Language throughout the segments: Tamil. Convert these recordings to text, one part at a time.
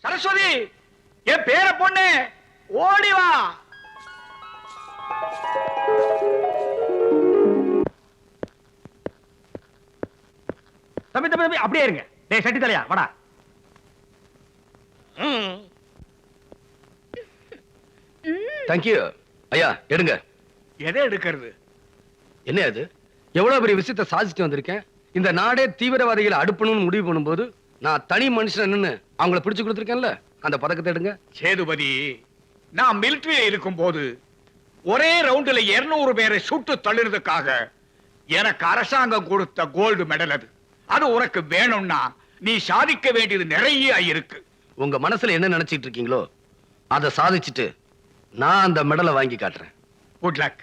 சரஸ்வதி, என் பேர பொண்ணு, ஓடி வா. தம்பி தம்பி தம்பி அப்படியே இருங்க. டேய் சட்டி தலையா வாடா. தேங்க்யூ ஐயா. எடுங்க. எதை எடுக்கிறது? என்ன அது? எவ்வளவு பெரிய விஷயத்தை சாதிச்சுட்டு வந்திருக்கேன். இந்த நாடே தீவிரவாதிகளை அடுப்பணும்னு முடிவு பண்ணும்போது நான் தனி மனுஷன் நின்னு அவங்கள பிடிச்சு கொடுத்துருக்கேன்ல, அந்த பதக்கத்தை எடுங்க. சேதுபதி, நான் மிலிட்டரியில இருக்கும் போது ஒரே ரவுண்டில் 200 பேரை சுட்டு தள்ளுறதுக்காக எனக்கு அரசாங்கம் கொடுத்த கோல்டு மெடல் அது. அது உனக்கு வேணும்னா நீ சாதிக்க வேண்டியது நிறைய இருக்கு. உங்க மனசுல என்ன நினைச்சிட்டு இருக்கீங்களோ அதை சாதிச்சுட்டு நான் அந்த மெடலை வாங்கி காட்டுறேன். Good luck.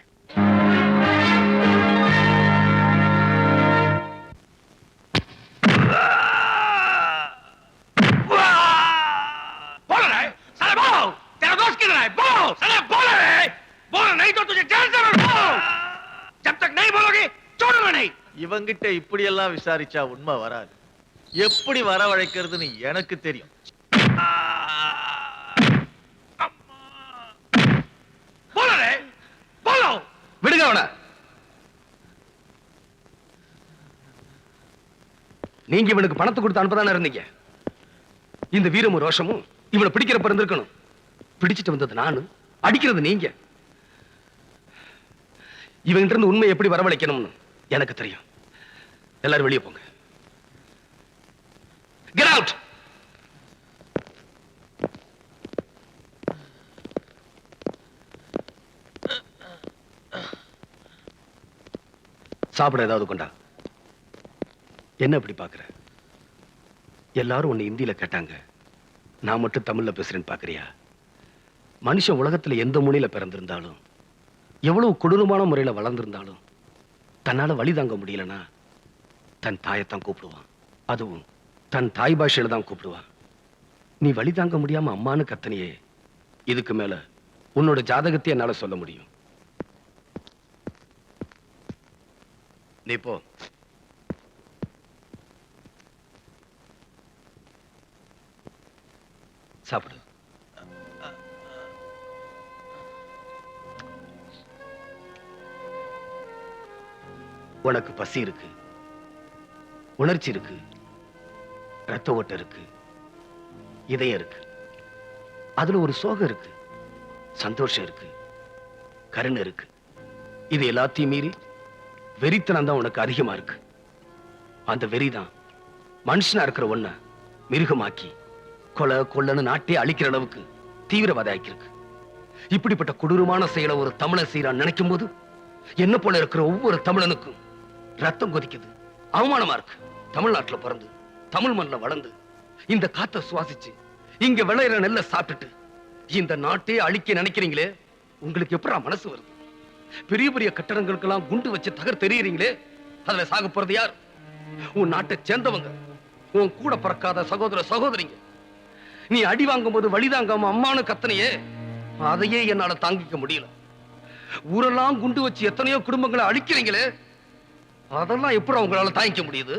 இவங்கிட்ட இப்படி எல்லாம் விசாரிச்சா உண்மை வராது. எப்படி வரவழைக்கிறதுன்னு எனக்கு தெரியும். விடுங்க அவன. நீங்க இவனுக்கு பணத்தை கொடுத்து அனுப்பதானே இருந்தீங்க. இந்த வீரமும் ரோஷமும் இவனை பிடிக்கிறப்ப இருந்திருக்கணும். பிடிச்சிட்டு வந்தது நானு, அடிக்கிறது நீங்க. இவங்கிட்ட இருந்து உண்மை எப்படி வரவழைக்கணும்னு எனக்கு தெரியும். எல்லாரும் வெளியே போங்க. Get out. சாப்பிட ஏதாவது கொண்டா. என்ன இப்படி பாக்குற? எல்லாரும் உன்னை இந்தியில கேட்டாங்க, நான் மட்டும் தமிழ்ல பேசுறேன்னு பாக்குறியா? மனுஷன் உலகத்துல எந்த மூலையில பிறந்திருந்தாலும், எவ்வளவு கொடூரமான முறையில வளர்ந்திருந்தாலும், தன்னால வழி தாங்க முடியலன்னா தன் தாயத்தான் கூப்பிடுவான். அதுவும் தன் தாய் பாஷையில தான் கூப்பிடுவான். நீ வழி தாங்க முடியாம அம்மானு கத்தனையே, இதுக்கு மேல உன்னோட ஜாதகத்தை என்னால சொல்ல முடியும். நீ போ. சாப்பிடு. உனக்கு பசி இருக்கு, உணர்ச்சி இருக்கு, ரத்த ஓட்டம் இருக்கு, இதயம் இருக்கு. அதுல ஒரு சோகம் இருக்கு, சந்தோஷம் இருக்கு, கருணை இருக்கு. இது எல்லாத்தையும் மீறி வெறித்தனம் தான் உனக்கு அதிகமா இருக்கு. அந்த வெறிதான் மனுஷனா இருக்கிற ஒன்ன மிருகமாக்கி கொலை கொள்ளன்னு நாட்டே அழிக்கிற அளவுக்கு தீவிரவாத ஆக்கியிருக்கு. இப்படிப்பட்ட கொடூரமான செயலை ஒரு தமிழன் செய்யறான்னு நினைக்கும் போது என்ன போல இருக்கிற ஒவ்வொரு தமிழனுக்கும் ரத்தம் கொதிக்குது. அவமானமா இருக்கு. தமிழ்நாட்டுல பிறந்து தமிழ் மண்ணில் வளர்ந்து இந்த காத்தை சுவாசிச்சு இங்க விளையிற நெல்லை சாப்பிட்டுட்டு இந்த நாட்டே அழிக்க நினைக்கிறீங்களே, உங்களுக்கு எப்படா மனசு வருது? பெரிய பெரிய கட்டடங்களுக்கெல்லாம் குண்டு வச்சு தகர் தெரியுறீங்களே, அதுல சாக போறது யார்? உன் நாட்டை சேர்ந்தவங்க, உன் கூட பிறக்காத சகோதர சகோதரிங்க. நீ அடி வாங்கும் போது வழிதாங்காம அம்மானு கத்தனையே, அதையே என்னால தாங்கிக்க முடியல. ஊரெல்லாம் குண்டு வச்சு எத்தனையோ குடும்பங்களை அழிக்கிறீங்களே, அதெல்லாம் எப்படி உங்களால தாங்கிக்க முடியுது?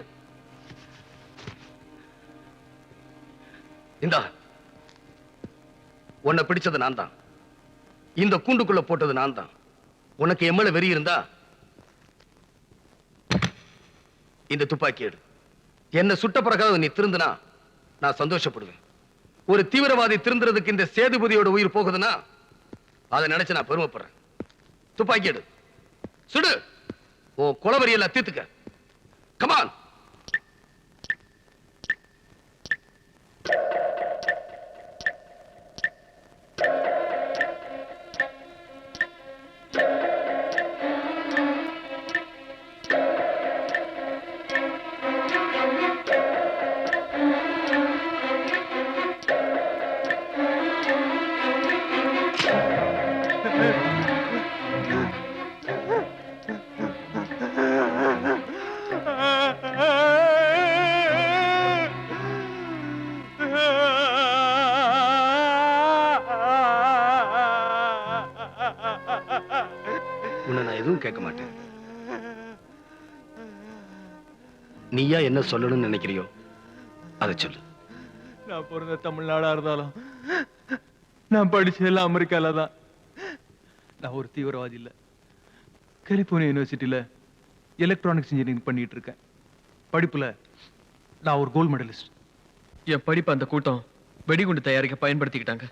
இந்தா, உன்னை பிடிச்சது நான் தான், இந்த கூண்டுக்குள்ள போட்டது நான் தான். உனக்கு எம்மல வெறி இருந்தா இந்த துப்பாக்கி எடு. என்ன சுட்ட பிறகாவது நீ திருந்தினா நான் சந்தோஷப்படுவேன். ஒரு தீவிரவாதி திருந்துறதுக்கு இந்த சேதுபதியோட உயிர் போகுதுன்னா அதை நினைச்சு நான் பெருமைப்படுறேன். துப்பாக்கி எடு, சுடு. ஓ கொலவரியெல்லாம் தீர்த்துக்க. கமான். உன்னை நான் எதுவும் கேட்க மாட்டேன். நீயா என்ன சொல்லணும்னு நினைக்கிறியோ அதை சொல்லு. நான் பிறந்த தமிழ்நாடா இருந்தாலும் நான் படிச்சதெல்லாம் அமெரிக்கால தான். நான் ஒரு தீவிரவாதி இல்ல. கலிபோர்னியா யூனிவர்சிட்டியில எலக்ட்ரானிக்ஸ் இன்ஜினியரிங் பண்ணிட்டு இருக்கேன். படிப்புல நான் ஒரு கோல்டு மெடலிஸ்ட். என் படிப்பு அந்த கூட்டம் வெடிகுண்டு தயாரிக்க பயன்படுத்திக்கிட்டாங்க.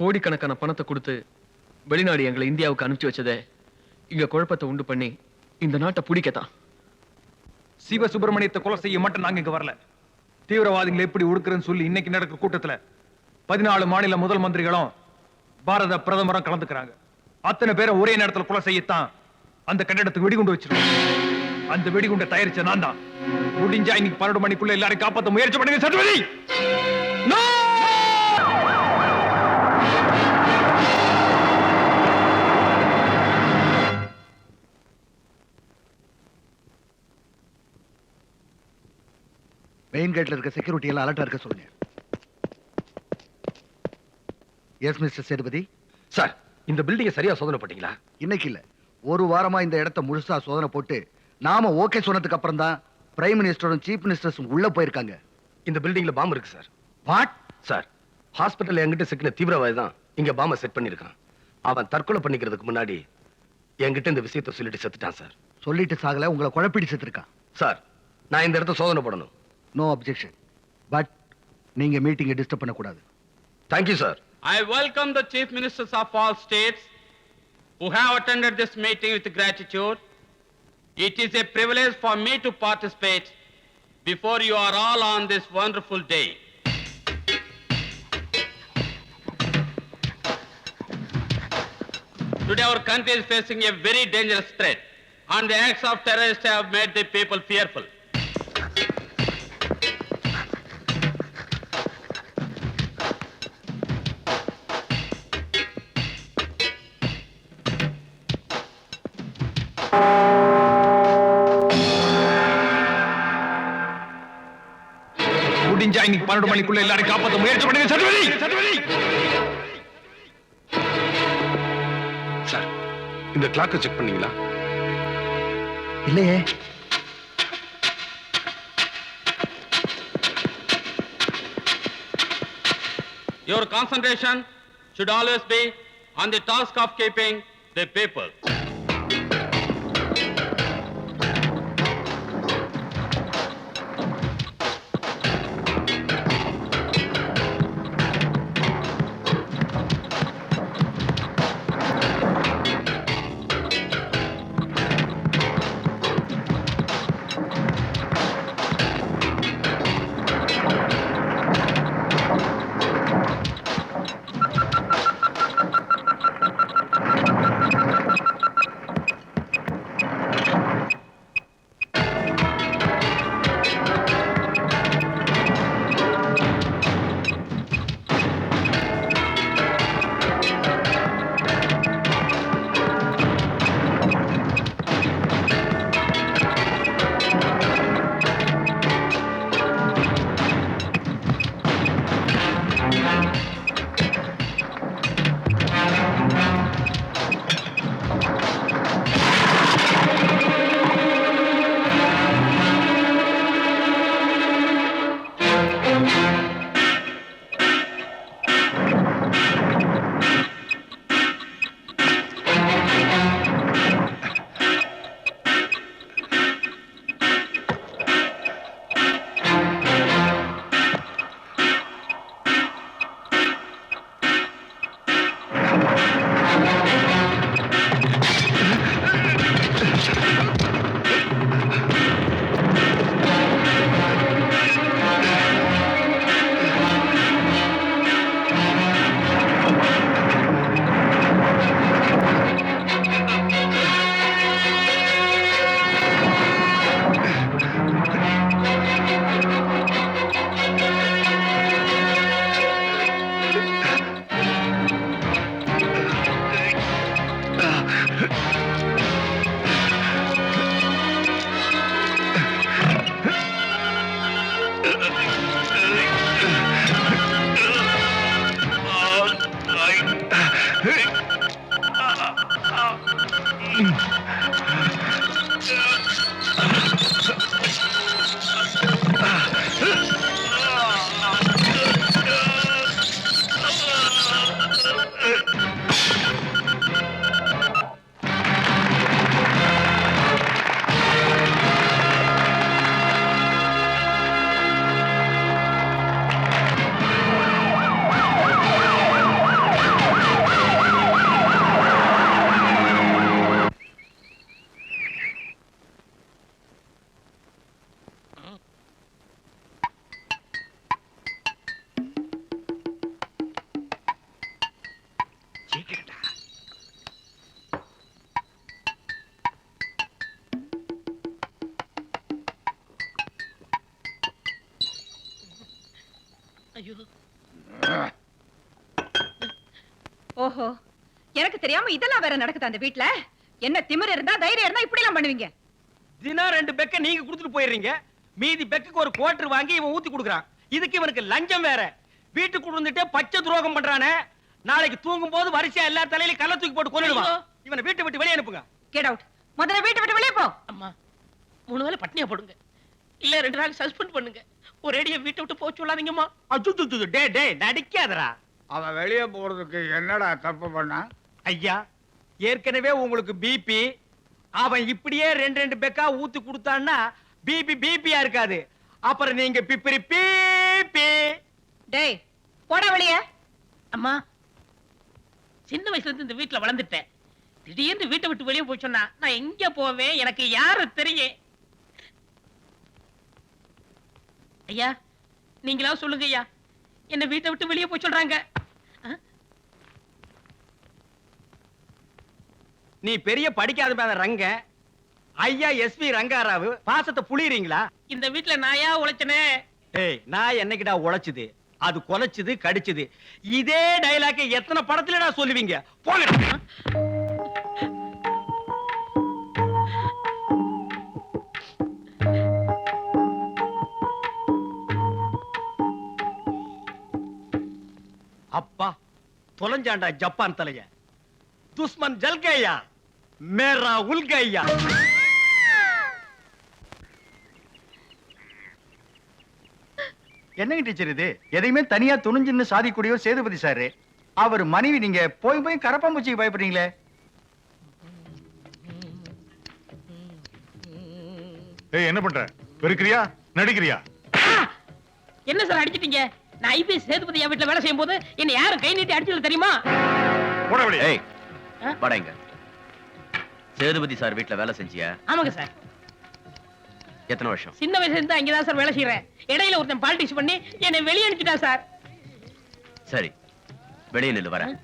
கோடிக்கணக்கான பணத்தை கொடுத்து வெளிநாடு எங்களை இந்தியாவுக்கு அனுப்பிச்சு வச்சதே இங்க குழப்பத்தை உண்டு பண்ணி இந்த நாட்டை பிடிக்கத்தான். சிவ சுப்பிரமணியத்தை கொலை செய்ய மட்டும் நாங்க இங்க வரல. தீவிரவாதிகளை எப்படி ஒடுக்குறேன்னு சொல்லி இன்னைக்கு நடக்கிற கூட்டத்துல 14 மாநில முதல் மந்திரிகளும் பாரத பிரதமரும் கலந்துக்கிறாங்க. அத்தனை பேரை ஒரே நேரத்துல கொலை செய்யத்தான் அந்த கட்டிடத்துக்கு வெடிகுண்டு வச்சிருக்கோம். அந்த வெடிகுண்டை தயாரிச்ச நான் தான். முடிஞ்சா இன்னைக்கு 12 மணிக்குள்ள எல்லாரையும் காப்பாத்த முயற்சி பண்ணுங்க சத்வதி. No! மெயின் கேட்ல இருக்க செக்யூரிட்டி எல்லாம் அலர்ட்டா இருக்க சொல்லுங்க. S mister Sethupathi. சார், இந்த பில்டிங்கை சரியா சோதனை பண்ணீங்களா? இன்னைக்கு இல்ல, ஒரு வாரமா இந்த இடத்த முழுசா சோதனை போட்டு நாம ஓகே சொன்னதுக்கு அப்புறம் தான் பிரைம் மினிஸ்டரும் சீஃப் மினிஸ்டர்ஸும் உள்ள போயிருக்காங்க. இந்த பில்டிங்ல பாம்பு இருக்கு சார். வாட்? சார், ஹாஸ்பிட்டல்ல என்கிட்ட சிக்கின தீவிரவாதி தான் இங்க பாம்பை செட் பண்ணிருக்கான். அவன் தற்கொலை பண்ணிக்கிறதுக்கு முன்னாடி என்கிட்ட இந்த விஷயத்தை சொல்லிட்டு செத்துட்டான் சார். சொல்லிட்டு சாகல, உங்களை குழப்பிடி செத்துருக்கான். சார், நான் இந்த இடத்த சோதனை பண்ணணும். No objection. பட் நீங்க மீட்டிங்கை டிஸ்டர்ப் பண்ணக்கூடாது. Thank you sir. I welcome the chief ministers of all states who have attended this meeting with gratitude. It is a privilege for me to participate before you are all on this wonderful day. Today our country is facing a very dangerous threat, and the acts of terrorists have made the people fearful. முடிஞ்சா இன்னைக்கு 12 மணிக்குள்ள எல்லாரையும் காப்பாத்த முயற்சி பண்ணுங்க சத்வதி. சார், இந்த கிளாக்கை செக் பண்ணீங்களா? இல்லையே. Your concentration should always be on the task of keeping the people. ஓஹோ, எனக்கு தெரியாம இதெல்லாம் வேற நடக்குது அந்த வீட்ல. என்ன திமிரு இருந்தா தைரியம் இருந்தா இப்படி எல்லாம் பண்ணுவீங்க? தினம் 2 பெக்க நீங்க கொடுத்துட்டு போயிடுறீங்க. மீதி பெக்குக்கு ஒரு குவார்டர் வாங்கி இவன் ஊத்தி கொடுக்குறான். இதுக்கு இவனுக்கு லஞ்சம் வேற. வீட்டுக்கு வந்துட்டு பச்சை துரோகம் பண்றானே. நாளைக்கு தூங்கும் போது வரிசையா எல்லா தலையிலும் கல்ல தூக்கி போட்டு கொன்னுடுவான். இவனை வீட்டை விட்டு வெளியே அனுப்புங்க. Get out. முதல்ல வீட்டை விட்டு வெளியே போ. அம்மா 3 வேளை பட்னியா போடுங்க, இல்ல 2 நாள் சஸ்பெண்ட் பண்ணுங்க. ஒரேடியா வீட்டை விட்டு போக சொல்லாதீங்கம்மா. அச்சுச்சு டே டே நடிக்காதடா. அவன் வெளியே போறதுக்கு என்னடா தப்பு பண்ணா? ஐயா, ஏற்கனவே உங்களுக்கு பிபி. அவன் இப்படியே 2 பெக்கா ஊத்தி கொடுத்தான்னா பிபியா இருக்காது. அப்புறம் நீங்க பிப்பிரி பீப்பி. டேய், போடா வெளியே. அம்மா, சின்ன வயசுல இருந்து இந்த வீட்டுல வளர்ந்துட்டேன். திடீர்னு வீட்டை விட்டு வெளியே போய் சொன்னா நான் எங்க போவேன்? எனக்கு யாரு தெரியும்? ஐயா, நீங்களா சொல்லுங்க ஐயா, என்ன வீட்டை விட்டு வெளியே போய் சொல்றாங்க. நீ பெரிய படிக்காத ரங்க. ஐயா எஸ்பி ரங்காராவு பாசத்தை புளியறீங்களா? இந்த வீட்டுல நாயா உழைச்சனே. ஏய், நான் என்னைக்குடா உழைச்சது? அது கொலைச்சது, கடிச்சது. இதே டயலாக் எத்தனை படத்துலடா சொல்லுவீங்க? போங்க. அப்பா தொலைஞ்சாண்டா ஜப்பான் தலைய. துஷ்மன் ஜல் கயா, மேரா உல் கயா. என்னங்க டீச்சர் இது? எதையுமே தனியா துணிஞ்சுன்னு சாதிக்கூடியவர் சேதுபதி சாரு. அவர் மனைவி நீங்க போய் போய் கரப்பாம்பூச்சிக்கு பயப்படுறீங்களே. ஏய், என்ன பண்ற? வெறுக்கிறியா நடிக்கிறியா? என்ன சார் அடிச்சிட்டீங்க? நான் ஐபிஎஸ் சேதுபதியா வீட்டுல வேலை செய்யும் போது என்ன யாரும் கை நீட்டி அடிச்சது தெரியுமா? போட வெளியே. ஏய், வாடா. சேதுபதி சார் வீட்ல வேலை செஞ்சியா? ஆமாங்க சார். எத்தனை வருஷம்? சின்ன வயசுல இருந்து அங்கதான் சார் வேலை செய்யறேன். இடையில ஒருத்தன் பாலிடிக்ஸ் பண்ணி என்னை வெளியே அனுப்பிட்டா சார். சரி, வெளியே நில்லு, வரேன்.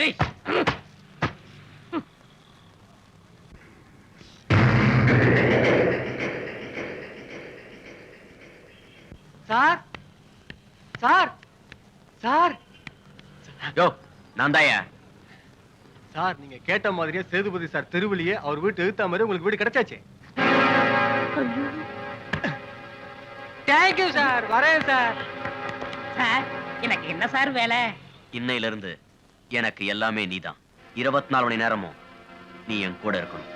ஏய், சார் சார் சார் யோ, நான் தாயா. சார், நீங்க கேட்ட மாதிரியே சேதுபதி சார் தெருவிலேயே அவர் வீட்டு எதிர்த்த மாதிரி உங்களுக்கு வீடு கிடைச்சாச்சு. Thank you sir. வரேன் சார். சார், எனக்கு என்ன சார் வேலை? இன்னையில இருந்து எனக்கு எல்லாமே நீதான். 24 மணி நேரமும் நீ என் கூட இருக்கணும்.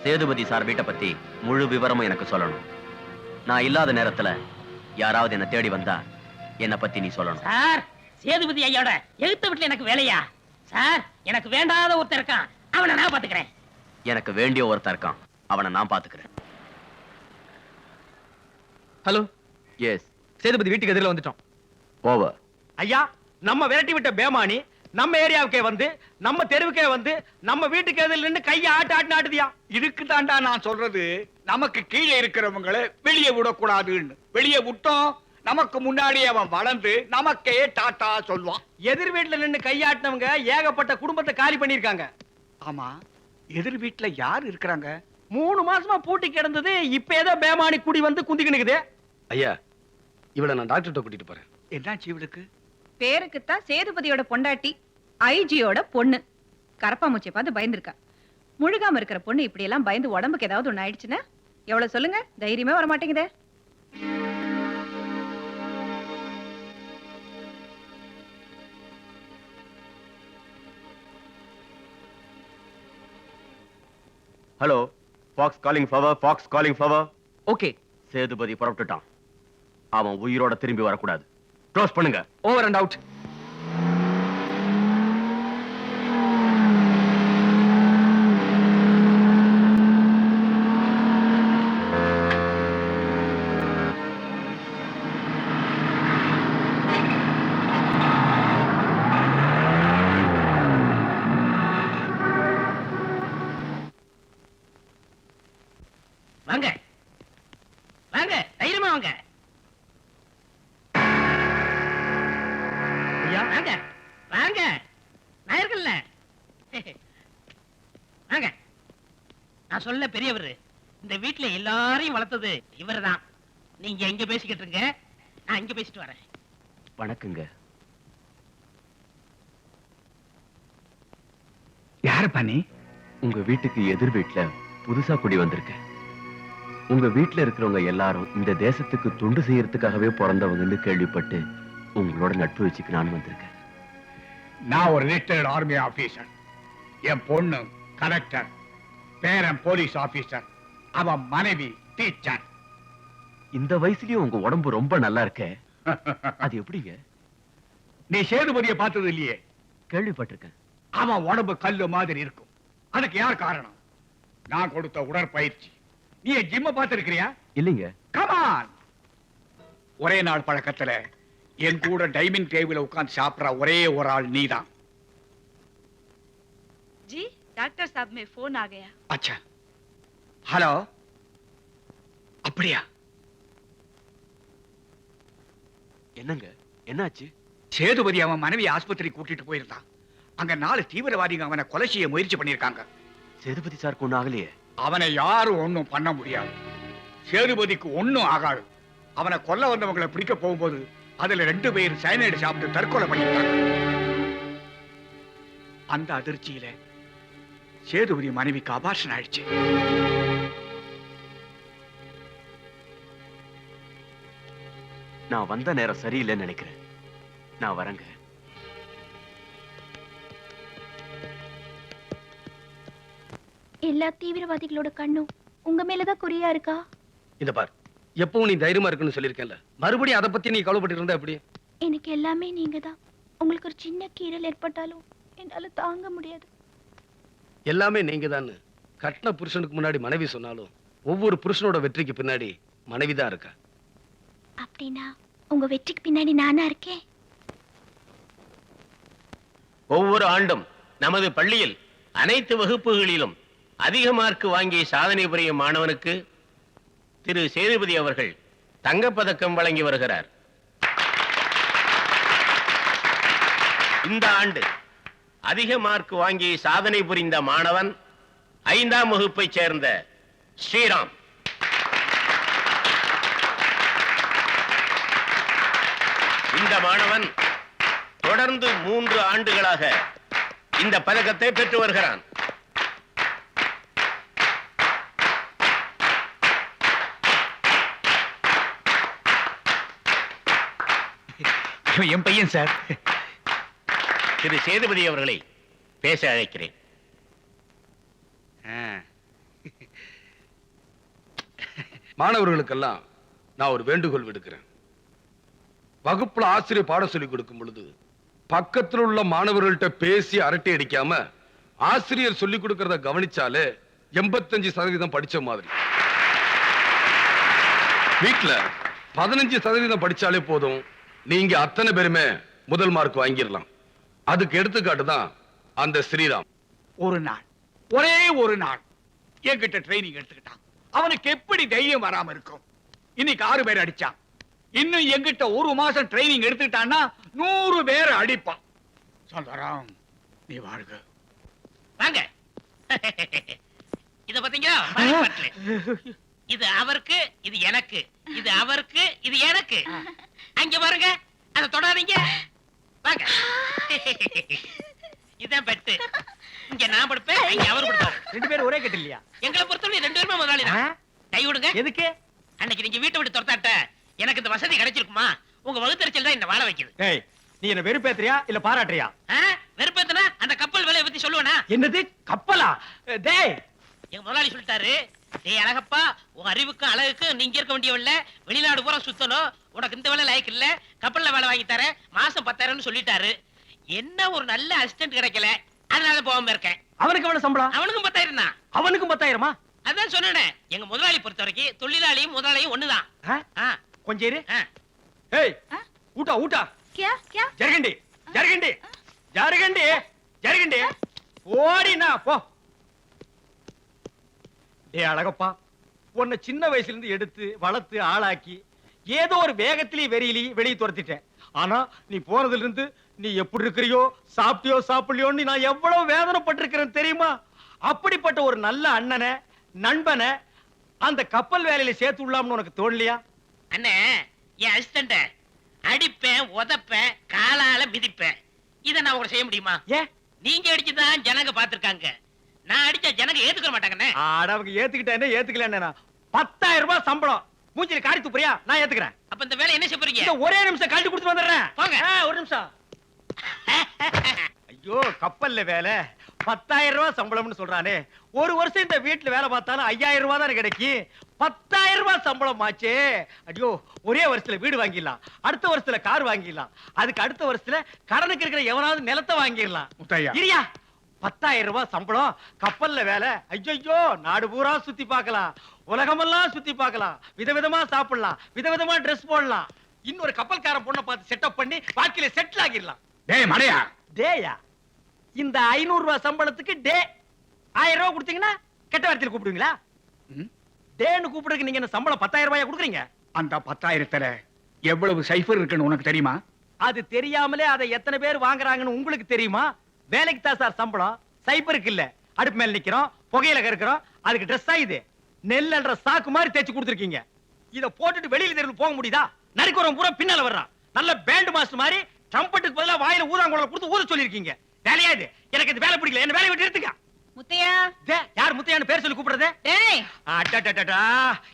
சேதுபதி சார் வீட்டை பத்தி முழு விவரமும் எனக்கு சொல்லணும். நான் இல்லாத நேரத்துல யாராவது என்ன தேடி வந்தா என்ன பத்தி நீ சொல்லணும். சார், சேதுபதி ஐயோட எழுத்த வீட்டுல எனக்கு வேலையா? சார், எனக்கு வேண்டாத ஒருத்தர் இருக்கான், அவனை நான் பாத்துக்கிறேன். எனக்கு வேண்டிய ஒருத்தன் இருக்கான், அவனை நான் பாத்துக்கிறேன். ஹலோ, எஸ், சேதுபதி வீட்டுக்கு எதிரில் வந்துட்டோம். ஓவர். ஐயா, நம்ம விரட்டி விட்ட பேமானி நம்ம ஏரியாவுக்கே வந்து, நம்ம தெருவுக்கே வந்து, நம்ம வீட்டுக்கு எதிரில் நின்று கையை ஆட்டுதியா. இதுக்கு தாண்டா நான் சொல்றது, நமக்கு கீழே இருக்கிறவங்களை வெளியே விடக்கூடாதுன்னு. வெளியே விட்டோம், நமக்கு முன்னாடி அவன் வளர்ந்து நமக்கே டாட்டா சொல்வான். எதிர் வீட்டுல நின்று கையாட்டினவங்க ஏகப்பட்ட குடும்பத்தை காலி பண்ணிருக்காங்க. ஆமா, எதிர் வீட்டுல யார் இருக்கிறாங்க? 3 மாசமா பூட்டி கிடந்தது, இப்ப ஏதோ பேமானி குடி வந்து குந்திக்கினுக்குது. ஐயா, இவளை நான் டாக்டர்கிட்ட கூட்டிட்டு போறேன். என்னாச்சு இவளுக்கு? பேருக்குத்தான் சேதுபதியோட பொண்டாட்டி, ஐஜியோட பொண்ணு. கரப்பாம்பூச்சியை பார்த்து பயந்துருக்கா. முழுகாம இருக்கிற பொண்ணு இப்படி எல்லாம் பயந்து உடம்புக்கு ஏதாவது ஒண்ணு ஆயிடுச்சுன்னா எவ்வளவு சொல்லுங்க? தைரியமே வர மாட்டேங்குதே. Hello, fox calling flower, fox calling flower. Okay, Sethupathi புறப்பட்டுட்டான். அவன் உயிரோட திரும்பி வரக்கூடாது. க்ளோஸ் பண்ணுங்க. Over and out. வாங்க வாங்க, தைரியமா வாங்க. வாங்க வாங்க, நான் இருக்கல. வாங்க, நான் சொல்ல பெரியவர், இந்த வீட்டுல எல்லாரையும் வளர்த்தது இவர்தான். நீங்க எங்க பேசிக்கிட்டு இருங்க, நான் இங்க பேசிட்டு வரேன். வணக்கங்க. யாருப்பா நீ? உங்க வீட்டுக்கு எதிர் வீட்டுல புதுசா குடி வந்திருக்கேன். உங்க வீட்டுல இருக்கிறவங்க எல்லாரும் இந்த தேசத்துக்கு தொண்டு செய்யறதுக்காகவே பிறந்தவங்கன்னு கேள்விப்பட்டு உங்களோட நட்பு வச்சுக்கு நான் வந்திருக்கேன். நான் ஒரு ரிட்டையர்ட் ஆர்மி ஆபீசர். என் பொண்ணு கலெக்டர், பேரன் போலீஸ் ஆபீசர், அவன் மனைவி டீச்சர். இந்த வயசுலயும் உங்க உடம்பு ரொம்ப நல்லா இருக்கே, அது எப்படிங்க? நீ சேதுபதியை பார்த்தது இல்லையே? கேள்விப்பட்டிருக்கேன். அவன் உடம்பு கல்லு மாதிரி இருக்கும். அதுக்கு யார் காரணம்? நான் கொடுத்த உடற்பயிற்சி. நீ ஜிம்ம பார்த்திருக்கிறியா? இல்லைங்க. கமான். ஒரே நாள் பழக்கத்துல என் கூட டைனிங் டேபிள்ல உட்கார்ந்து சாப்பிடுற ஒரே ஒரு ஆள் நீதான். जी डॉक्टर साहब में फोन आ गया. அச்சா, ஹலோ. அப்படியா? என்னங்க, என்னாச்சு? சேதுபதி அவன் மனைவி ஆஸ்பத்திரி கூட்டிட்டு போயிருந்தான். அங்க 4 தீவிரவாதிகள் அவனை கொலை செய்ய முயற்சி பண்ணிருக்காங்க. சேதுபதி சாருக்கு ஒண்ணும் ஆகலையே? அவனை யாரும் ஒண்ணும் பண்ண முடியாது. சேதுபதிக்கு ஒண்ணும் ஆகாது. அவனை கொல்ல வந்தவங்களை பிடிக்க போகும்போது அதுல 2 பேர் சயனைடு சாப்பிட்டு தற்கொலை பண்ணிட்டாங்க. அந்த அதிர்ச்சியில சேதுபதி மனைவிக்கு அபார்ஷன் ஆயிடுச்சு. நான் வந்த நேரம் சரியில்லைன்னு நினைக்கிறேன். நான் வரேங்க. எல்லா தீவிரவாதிகளோட கண்ணும் உங்க மேலதான் குறியா இருக்கா? இத பார், எப்பவும் நீ தைரியமா இருக்குன்னு சொல்லிருக்கேன்ல, மறுபடியும் அதை பத்தி நீ கவலைப்பட்டு இருந்தா எப்படி? எனக்கு எல்லாமே நீங்க தான். உங்களுக்கு ஒரு சின்ன கீறல் ஏற்பட்டாலும் என்னால தாங்க முடியாது. எல்லாமே நீங்க தான். கட்டின புருஷனுக்கு முன்னாடி மனைவி சொன்னாலும் ஒவ்வொரு புருஷனோட வெற்றிக்கு பின்னாடி மனைவி தான் இருக்கா. அப்படின்னா உங்க வெற்றிக்கு பின்னாடி நானா இருக்கேன். ஒவ்வொரு ஆண்டும் நமது பள்ளியில் அனைத்து வகுப்புகளிலும் அதிக மார்க் வாங்கி சாதனை புரியும் மாணவனுக்கு திரு சேதுபதி அவர்கள் தங்கப்பதக்கம் வழங்கி வருகிறார். இந்த ஆண்டு அதிக மார்க் வாங்கி சாதனை புரிந்த மாணவன் 5ஆம் வகுப்பைச் சேர்ந்த ஸ்ரீராம். இந்த மாணவன் தொடர்ந்து 3 ஆண்டுகளாக இந்த பதக்கத்தை பெற்று வருகிறான். என் பையன் சார். திரு சேதுபதி அவர்களை பேச அழைக்கிறேன். மாணவர்களுக்கெல்லாம் நான் ஒரு வேண்டுகோள் விடுக்கிறேன். வகுப்புல ஆசிரியர் பாடம் சொல்லி கொடுக்கும் பொழுது பக்கத்தில் உள்ள மாணவர்கள்ட்ட பேசி அரட்டை அடிக்காம ஆசிரியர் சொல்லி கொடுக்கறத கவனிச்சாலே 85% படிச்ச மாதிரி. வீட்டுல 15% படிச்சாலே போதும், நீங்க அத்தனை பேருமே முதல் மார்க் வாங்கிடலாம். அதுக்கு எடுத்துக்காட்டு தான் அந்த ஸ்ரீராம். ஒரு நாள், ஒரே ஒரு நாள் என்கிட்ட ட்ரைனிங் எடுத்துக்கிட்டான். அவனுக்கு எப்படி தைரியம் வராம இருக்கும்? இன்னைக்கு 6 பேர் அடிச்சான். இன்னும் என்கிட்ட 1 மாசம் ட்ரைனிங் எடுத்துக்கிட்டான்னா 100 பேர் அடிப்பான். சுந்தரம், நீ வாழ்க. வாங்க. இத பாத்தீங்களா? இது அவருக்கு, இது எனக்கு, இது அவருக்கு, இது எனக்கு. அங்க பாருங்க, அத தொடாதீங்க. வாங்க. இதான் பெட்டு. இங்க நான் படுப்பேன், இங்க அவர் படுப்பாரு. 2 பேரும் ஒரே கட்டு இல்லையா? எங்களை பொறுத்தவரை 2 பேருமே முதலாளி தான். கை விடுங்க. எதுக்கு? அன்னைக்கு நீங்க வீட்டை விட்டு துரத்தாட்ட எனக்கு இந்த வசதி கிடைச்சிருக்குமா? உங்க வகுத்தறிச்சல் தான் என்ன வாழ வைக்குது. டேய், நீ என்ன வெறுப்பேத்துறியா இல்ல பாராட்டுறியா? வெறுப்பேத்தனா அந்த கப்பல் வேலையை பத்தி சொல்லுவேனா? என்னது கப்பலா? டேய், எங்க முதலாளி சொல்லிட்டாரு, டேய் அழகப்பா, உன் அறிவுக்கும் அழகுக்கும் நீங்க இருக்க வேண்டியவல்ல, வெளிநாடு பூரா சுத்தணும், உனக்கு இந்த வேலை லாய்க்கு இல்ல, கப்பல்ல வேலை வாங்கி தரேன், மாசம் 10,000 சொல்லிட்டாரு. என்ன ஒரு நல்ல அசிஸ்டன்ட் கிடைக்கல, அதனால போகாம இருக்கேன். அவனுக்கு எவ்வளவு சம்பளம்? அவனுக்கும் 10,000 தான். அவனுக்கும் 10,000மா? அதான் சொன்னேன், எங்க முதலாளி பொறுத்த வரைக்கும் தொழிலாளியும் முதலாளியும் ஒண்ணுதான். கொஞ்சம் இரு. ஏய், ஊட்டா ஊட்டா. क्या क्या? ஜர்கண்டி ஜர்கண்டி ஜர்கண்டி ஜர்கண்டி ஓடினா போ. ஏய் அழகப்பா, உன்னை சின்ன வயசுல இருந்து எடுத்து வளர்த்து ஆளாக்கி ஏதோ ஒரு வேகத்திலேயே வெளியே துரத்திட்டேன். ஆனா நீ போனதுல இருந்து நீ எப்படி இருக்கிறியோ, சாப்பிட்டியோ சாப்பிடலையோன்னு நான் எவ்வளவு வேதனைப்பட்டிருக்கிறேன் தெரியுமா? அப்படிப்பட்ட ஒரு நல்ல அண்ணனை, நண்பனை, அந்த கப்பல் வேலையில சேர்த்து விடலாம்னு உனக்கு தோணலையா? அண்ணே, என் அசிஸ்டன்ட அடிப்பேன், உதைப்பேன், காலால மிதிப்பேன். இத நான் உங்களுக்கு செய்ய முடியுமா? ஏன்? நீங்க அடிச்சுதான் ஜனங்க பாத்துருக்காங்க. நான் அடிச்சா ஜனங்க ஏத்துக்க மாட்டாங்கண்ணே. ஆட அவங்க ஏத்துக்கிட்டேனே ஏத்துக்கலன்னா 10,000 ரூபாய் சம்பளம் மூஞ்சில காரி துப்புறியா? நான் ஏத்துக்கிறேன். அப்ப இந்த வேலை என்ன செய்ய போறீங்க? இந்த ஒரே நிமிஷம் கழட்டி கொடுத்து வந்துடுறேன். போங்க. ஒரு நிமிஷம். ஐயோ, கப்பல்ல வேலை 10,000 ரூபாய் சம்பளம்னு சொல்றானே. ஒரு வருஷம் இந்த வீட்டுல வேலை பார்த்தாலும் 5,000 ரூபாய் தானே கிடைக்கும். 10,000 ரூபாய் சம்பளம் ஆச்சே. ஐயோ, ஒரே வருஷத்துல வீடு வாங்கிடலாம், அடுத்த வருஷத்துல கார் வாங்கிடலாம், அதுக்கு அடுத்த வருஷத்துல கடனுக்கு இருக்கிற எவனாவது நிலத்தை வாங்கிடலாம். முத்தையா, இரியா, 10,000 ரூபாய் சம்பளம், கப்பல்ல வேலை. ஐயோ, நாடு பூரா சுத்தி பார்க்கலாம், உலகமெல்லாம் சுத்தி பார்க்கலாம், விதவிதமா சாப்பிடலாம், விதவிதமா ட்ரெஸ் போடலாம், இன்னொரு கப்பல்காரன் பொண்ணை பார்த்து செட்டப் பண்ணி வாழ்க்கையில செட்டில் ஆகிடலாம். டேய் மடையா, டேயா? இந்த 500 ரூபாய் சம்பளத்துக்கு டே 1000 ரூபாய் கொடுத்தீங்கன்னா கெட்ட வார்த்தையில கூப்பிடுவீங்களா? டேன்னு கூப்பிடுறதுக்கு நீங்க என்ன சம்பளம் 10,000 ரூபாயா கொடுக்குறீங்க? அந்த 10,000த்துல எவ்வளவு சைஃபர் இருக்குன்னு உனக்கு தெரியுமா? அது தெரியாமலே அதை எத்தனை பேர் வாங்குறாங்கன்னு உங்களுக்கு தெரியுமா? வேலைக்கு தான் சார் சம்பளம், சைபருக்கு இல்ல. அடுப்பு மேல நிக்கிறோம், புகையில கறக்குறோம், அதுக்கு ட்ரெஸ் ஆயுது நெல்லுன்ற சாக்கு மாதிரி தேய்ச்சி கொடுத்துருக்கீங்க. இத போட்டுட்டு வெளியில தெருவில் போக முடியுதா? நரிக்குறவன் பூரா பின்னால வர்றான். நல்ல பேண்ட் மாஸ்டர் மாதிரி ட்ரம்பட்டுக்கு பதிலா வாயில ஊதாங்குழல கொடுத்து ஊத சொல்லிருக்கீங்க. வேலையா இது? எனக்கு இந்த வேலை பிடிக்கல, என்ன வேலையை விட்டு எடுத்துக்க. முத்தையா, யார் முத்தையான்னு பேர் சொல்லி கூப்பிடுறது? டேய், அடடடடா,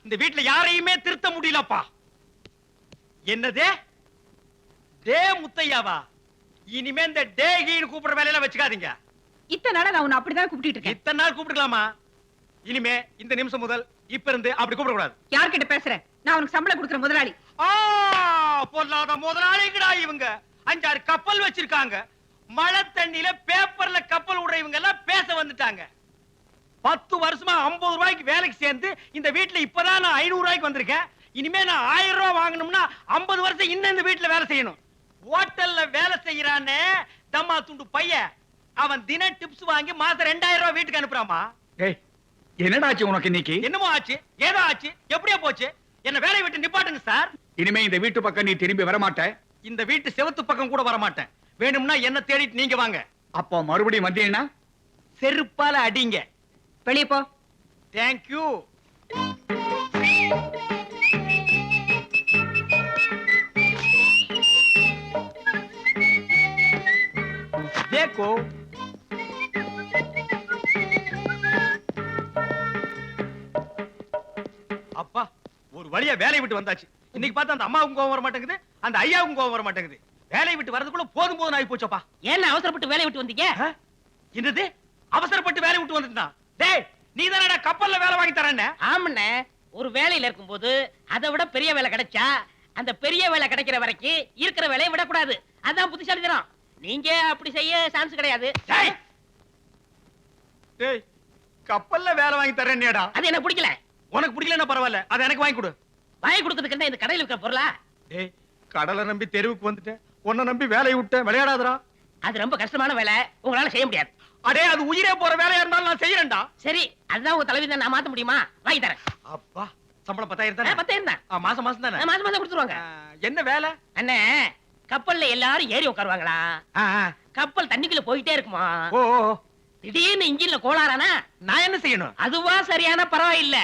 இந்த வீட்டுல யாரையுமே திருத்த முடியலப்பா. என்னது டே முத்தையாவா? இனிமே இந்த டேகின்னு கூப்பிடுற வேலையெல்லாம் வச்சுக்காதீங்க. இத்தனை நாளா நான் உன்னை அப்படிதான் கூப்பிட்டு இருக்கேன். இத்தனை நாள் கூப்பிட்டுக்கலாமா? இனிமே இந்த நிமிஷம் முதல் இப்ப இருந்து அப்படி கூப்பிட கூடாது. யார்கிட்ட பேசுற? நான் உனக்கு சம்பளம் கொடுக்குற முதலாளி. பொல்லாத முதலாளிங்கடா இவங்க. 5-6 கப்பல் வச்சிருக்காங்க. மழை தண்ணியில பேப்பர்ல கப்பல் விடுற இவங்க எல்லாம் பேச வந்துட்டாங்க. 10 வருஷமா 50 ரூபாய்க்கு வேலைக்கு சேர்ந்து இந்த வீட்டுல இப்பதான் நான் 500 ரூபாய்க்கு வந்திருக்கேன். இனிமே நான் 1000 ரூபாய் வாங்கணும்னா 50 வருஷம் இன்னும் இந்த வீட்டுல வேலை செய்யணும். ஹோட்டல்ல வேலை செய்யறானே தம்மா துண்டு பையன், அவன் தின டிப்ஸ் வாங்கி மாசம் 2,000 ரூபாய் வீட்டுக்கு அனுப்புறாமா. டேய், என்னடாச்சு உனக்கு இன்னைக்கு? என்னமோ ஆச்சு, ஏதோ ஆச்சு, எப்படியா போச்சு? என்ன வேலையை விட்டு நிப்பாட்டுங்க சார். இனிமே இந்த வீட்டு பக்கம் நீ திரும்பி வர மாட்ட. இந்த வீட்டு செவத்து பக்கம் கூட வர மாட்டேன். வேணும்னா என்ன தேடிட்டு நீங்க வாங்க. அப்போ மறுபடியும் வந்தீங்கன்னா செருப்பால அடிங்க. வெளியே போ. தேங்க்யூ. தேக்கோ. அப்பா, ஒரு வழியா வேலையை விட்டு வந்தாச்சு. இன்னைக்கு பார்த்தா அந்த அம்மாவுக்கும் கோவம் வர மாட்டேங்குது, அந்த ஐயாவுக்கும் கோவம் வர மாட்டேங்குது. வேலையை விட்டு வரதுக்குள்ள போதும் போதும் ஆகி போச்சப்பா. ஏன் அவசரப்பட்டு வேலையை விட்டு வந்தீங்க? என்னது அவசரப்பட்டு வேலையை விட்டு வந்துட்டான்? டேய், நீ தானடா கப்பல்ல வேலை வாங்கி தரேன்னு? ஆமண்ணே, ஒரு வேலையில இருக்கும்போது அதை விட பெரிய வேலை கிடைச்சா அந்த பெரிய வேலை கிடைக்கிற வரைக்கும் இருக்கிற வேலையை விடக்கூடாது. அதான் புத்திசாலித்தனம். நீங்க அப்படி செய்ய சான்ஸ் கிடையாது. டேய், கப்பல்ல வேலை வாங்கி தரேன்னியாடா? அது எனக்கு பிடிக்கல. உனக்கு பிடிக்கலன்னா பரவாயில்ல, அதை எனக்கு வாங்கி கொடு. வாங்கி கொடுக்கிறதுக்கு என்ன இந்த கடையில் இருக்கிற பொருளா? டேய், கடலை நம்பி தெருவுக்கு வந்துட்டேன், உன்னை நம்பி வேலையை விட்டேன், விளையாடாதடா. அது ரொம்ப கஷ்டமான வேலை, உங்களால செய்ய முடியாது. அடே, அது உயிரே போற வேலையா இருந்தாலும் நான் செய்யறேன்டா. சரி, அதுதான் உங்க தலைவி தான், நான் மாத்த முடியுமா? வாங்கி தரேன். அப்பா, சம்பளம் 10,000 தானே? 10,000 தான். மாசம் மாசம் தானே? மாசம் மாசம் கொடுத்துருவாங்க. என்ன வேலை? அண்ணே, கப்பல்ல எல்லாரும் ஏறி உட்காருவாங்களா? கப்பல் தண்ணிக்குள்ள போயிட்டே இருக்குமா? ஓ, திடீர்னு இன்ஜின்ல கோளாறானா நான் என்ன செய்யணும்? அதுவா சரியான பரவாயில்ல.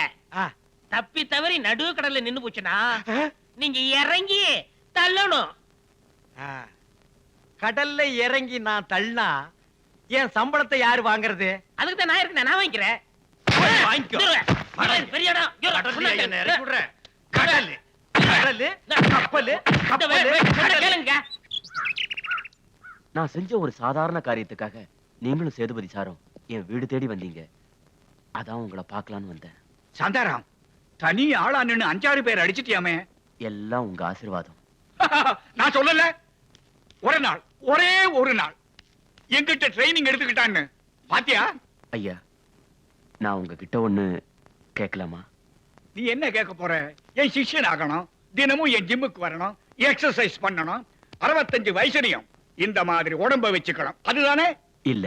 தப்பி தவறி நடு கடல்ல நின்னு போச்சுன்னா நீங்க இறங்கி தள்ளணும். கடல்ல இறங்கி நான் தள்ளனா என் சம்பளத்தை யாரு வாங்குறது? அதுக்கு தான் நான் இருக்கேன், நான் வாங்கிக்கிறேன். வாங்கிக்கோ. பெரிய இடம். கடல், கடல், கப்பல், கப்பல். கேளுங்க. நான் செஞ்ச ஒரு சாதாரண காரியத்துக்காக நீங்களும் சேதுபதி சாரும் என் வீடு தேடி வந்தீங்க. அதான் உங்களை பார்க்கலான்னு வந்தேன். சந்தாராம், தனி ஆளா நின்னு 5-6 பேர் அடிச்சிட்டியாமே. எல்லாம் உங்க ஆசீர்வாதம். நான் சொல்லல, ஒரு நாள், ஒரே ஒரு நாள் என்கிட்ட ட்ரைனிங் எடுத்துக்கிட்டான்னு பாத்தியா? ஐயா, நான் உங்ககிட்ட ஒண்ணு கேட்கலாமா? நீ என்ன கேட்க போற? என் சிஷ்யன் ஆகணும், தினமும் என் ஜிம்முக்கு வரணும், எக்ஸசைஸ் பண்ணணும், 65 வயசுலயும் இந்த மாதிரி உடம்ப வச்சுக்கணும், அதுதானே? இல்ல,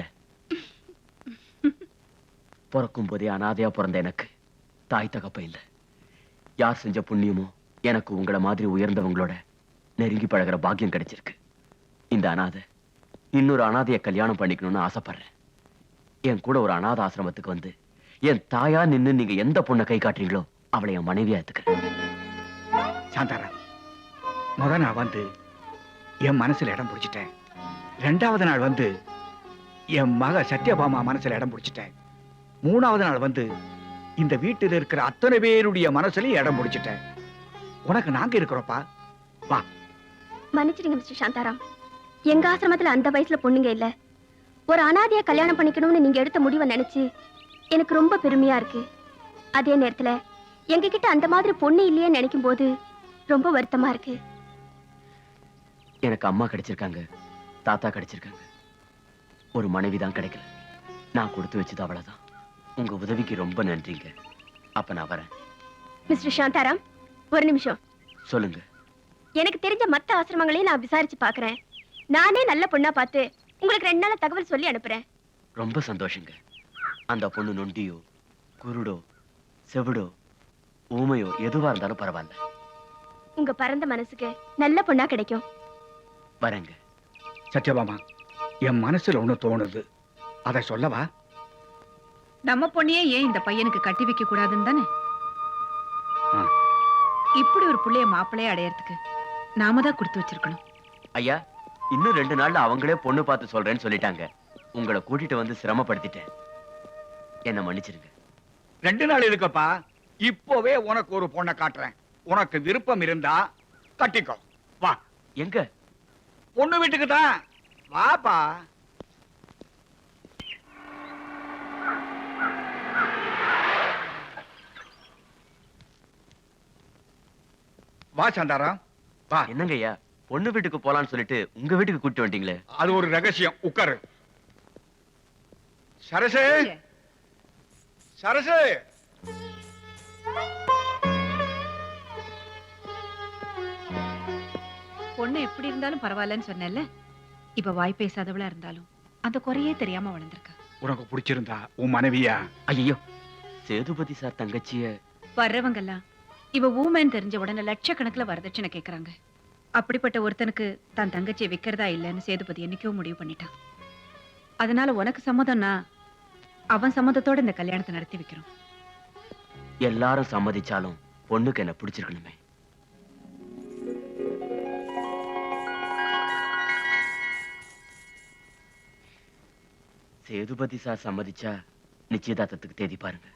பிறக்கும் போதே அனாதையா பிறந்த எனக்கு தாய் தகப்ப இல்ல. யார் செஞ்ச புண்ணியமோ எனக்கு உங்களை மாதிரி உயர்ந்தவங்களோட நெருங்கி பழகிற பாக்கியம் கிடைச்சிருக்கு. இந்த அனாதை இன்னொரு அனாதைய கல்யாணம் பண்ணிக்கணும்னு ஆசைப்படுறேன். என் கூட ஒரு அனாதை ஆசிரமத்துக்கு வந்து என் தாயா நின்னு நீங்க எந்த பொண்ணை கை காட்டுறீங்களோ அவளை என் மனைவியா ஏத்துக்கிறேன். சாந்தாரா, முத நாள் வந்து என் மனசுல இடம் பிடிச்சிட்டேன். 2வது நாள் வந்து என் மக சத்யபாமா மனசுல இடம் பிடிச்சிட்டேன். 3வது நாள் வந்து இந்த வீட்டில் இருக்கிற அத்தனை பேருடைய மனசுலயும் இடம் பிடிச்சிட்டேன். உனக்கு நாங்க இருக்கிறோப்பா, வா. மன்னிச்சிடுங்க மிஸ்டர் சாந்தாராம். எங்க ஆசிரமத்துல அந்த வயசுல பொண்ணுங்க இல்ல. ஒரு அனாதையா கல்யாணம் பண்ணிக்கணும்னு நீங்க எடுத்த முடிவை நினைச்சு எனக்கு ரொம்ப பெருமையா இருக்கு. அதே நேரத்துல எங்க கிட்ட அந்த மாதிரி பொண்ணு இல்லையே நினைக்கும் போது ரொம்ப வருத்தமா இருக்கு. எனக்கு அம்மா கிடைச்சிருக்காங்க, தாத்தா கிடைச்சிருக்காங்க. ஒரு மனைவி தான் கிடைக்கல. நான் கொடுத்து வச்சது அவ்வளவுதான். உங்க உதவிக்கு ரொம்ப நன்றிங்க. அப்ப நான் வரேன். மிஸ்டர் சாந்தாராம், ஒரு நிமிஷம். சொல்லுங்க. எனக்கு தெரிஞ்ச மத்த ஆசிரமங்களையும் நான் விசாரிச்சு பாக்குறேன். நானே நல்ல பொண்ணா பார்த்து உங்களுக்கு 2 நாள் தகவல் சொல்லி அனுப்புறேன். ரொம்ப சந்தோஷங்க. அந்த பொண்ணு நொண்டியோ குருடோ செவிடோ ஊமையோ எதுவா இருந்தாலும் பரவாயில்ல. உங்க பரந்த மனசுக்கு நல்ல பொண்ணா கிடைக்கும். வரேங்க. சத்யபாமா, என் மனசுல ஒண்ணு தோணுது, அதை சொல்லவா? நம்ம பொண்ணையே ஏன் இந்த பையனுக்கு கட்டி வைக்க கூடாதுன்னு தானே? ஆ. இப்படி ஒரு புள்ளைய மாப்பிள்ளைய அடையறதுக்கு நாம தான் கொடுத்து வச்சிருக்கணும். ஐயா, இன்னும் 2 நாள்ல அவங்களே பொண்ணு பார்த்து சொல்றேன்னு சொல்லிட்டாங்க. உங்களை கூட்டிட்டு வந்து சிரமப்படுத்திட்டேன். என்ன மன்னிச்சிருங்க. 2 நாள் இருக்குப்பா. இப்போவே உனக்கு ஒரு பொண்ணை காட்டுறேன். உனக்கு விருப்பம் இருந்தா கட்டிக்கோ. வா. எங்க? பொண்ணு வீட்டுக்கு தான். வாப்பா. வா சாந்தாராம், வா. என்னங்க ஐயா, பொண்ணு வீட்டுக்கு போலான்னு சொல்லிட்டு உங்க வீட்டுக்கு கூட்டிட்டு வந்துட்டீங்களே? அது ஒரு ரகசியம். உட்காரு. சரசு, சரசு. பொண்ணு எப்படி இருந்தாலும் பரவாயில்லன்னு சொன்னேன்ல. இப்ப வாய் பேசாதவளா இருந்தாலும் அந்த குறையே தெரியாம வளர்ந்திருக்கா. உனக்கு பிடிச்சிருந்தா உன் மனைவியா? ஐயோ, சேதுபதி சார் தங்கச்சிய வர்றவங்கெல்லாம் இவ ஊமேன்னு தெரிஞ்ச உடனே லட்சக்கணக்குல வரதட்சணை கேக்குறாங்க. அப்படிப்பட்ட ஒருத்தனுக்கு தான் தங்கச்சியை விக்கிறதா இல்லைன்னு சேதுபதி என்னைக்கோ முடிவு பண்ணிட்டான். அதனால உனக்கு சம்மதம்னா அவன் சம்மதத்தோட இந்த கல்யாணத்தை நடத்தி வைக்கிறோம். எல்லாரும் சம்மதிச்சாலும் பொண்ணுக்கு என்ன பிடிச்சிருக்கணுமே. சேதுபதி சார் சம்மதிச்சா நிச்சயதார்த்தத்துக்கு தேதி பாருங்க.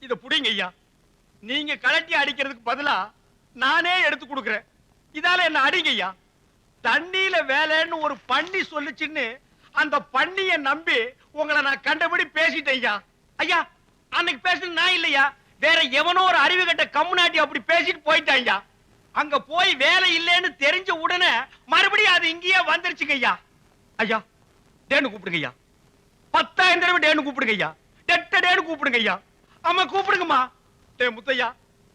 இத புடிங்க ஐயா. நீங்க கலட்டி அடிக்கிறதுக்கு பதிலா நானே எடுத்து கொடுக்கிறேன். இதால என்ன அடிங்க ஐயா. தண்ணியில வேலைன்னு ஒரு பண்ணி சொல்லுச்சுன்னு அந்த பண்ணிய நம்பி உங்களை நான் கண்டபடி பேசிட்டேன் ஐயா. ஐயா, அன்னைக்கு பேசுனது நான் இல்லையா, வேற எவனோ ஒரு அறிவு கட்ட கம்முனாட்டி அப்படி பேசிட்டு போயிட்டான் ஐயா. அங்க போய் வேலை இல்லைன்னு தெரிஞ்ச உடனே மறுபடியும் அது இங்கேயே வந்துருச்சுங்க ஐயா. ஐயா, டேன்னு கூப்பிடுங்க ஐயா. 10,000 தடவை டேன்னு கூப்பிடுங்க ஐயா. டேன்னு கூப்பிடுங்க ஐயா. அம்மா கூப்பிடுங்கம்மா. டே முத்தையா,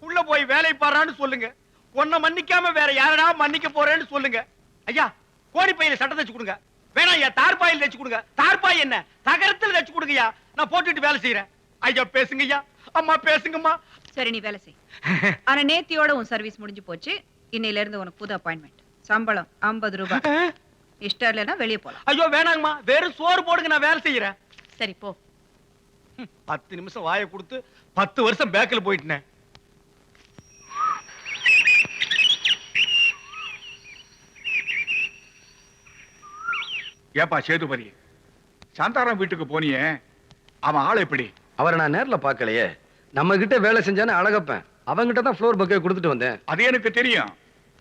உள்ள போய் வேலை பாறான்னு சொல்லுங்க. உன்னை மன்னிக்காம வேற யாரடா மன்னிக்க போறேன்னு சொல்லுங்க. ஐயா, கோடி பையில சட்டை தச்சு கொடுங்க. வேணாம் ஐயா, தார்பாயில் தச்சு கொடுங்க. தார்பாய் என்ன, தகரத்தில் தச்சு கொடுங்கய்யா. நான் போட்டுட்டு வேலை செய்யறேன். ஐயா பேசுங்க ஐயா. அம்மா பேசுங்கம்மா. சரி, நீ வேலை செய். ஆனா நேத்தியோட உன் சர்வீஸ் முடிஞ்சு போச்சு. இன்னையில இருந்து உனக்கு புது அப்பாயின்மெண்ட். சம்பளம் 50 ரூபாய். இஷ்டம் இல்லைன்னா வெளியே போலாம். ஐயோ வேணாங்கம்மா, வெறும் சோறு போடுங்க, நான் வேலை செய்யறேன். சரி போ. 10 நிமிஷம் வாயை கொடுத்து 10 வருஷம் பேக்கில் போயிட்டேன். ஏப்பா சேதுபதி, சாந்தாராம் வீட்டுக்கு போனியே, அவன் ஆள் எப்படி? அவரை நான் நேர்ல பார்க்கலையே. நம்ம கிட்ட வேலை செஞ்சானே அழகப்பேன். அவங்கிட்ட தான் ஃப்ளோர் பக்கே கொடுத்துட்டு வந்தேன். அது எனக்கு தெரியும்.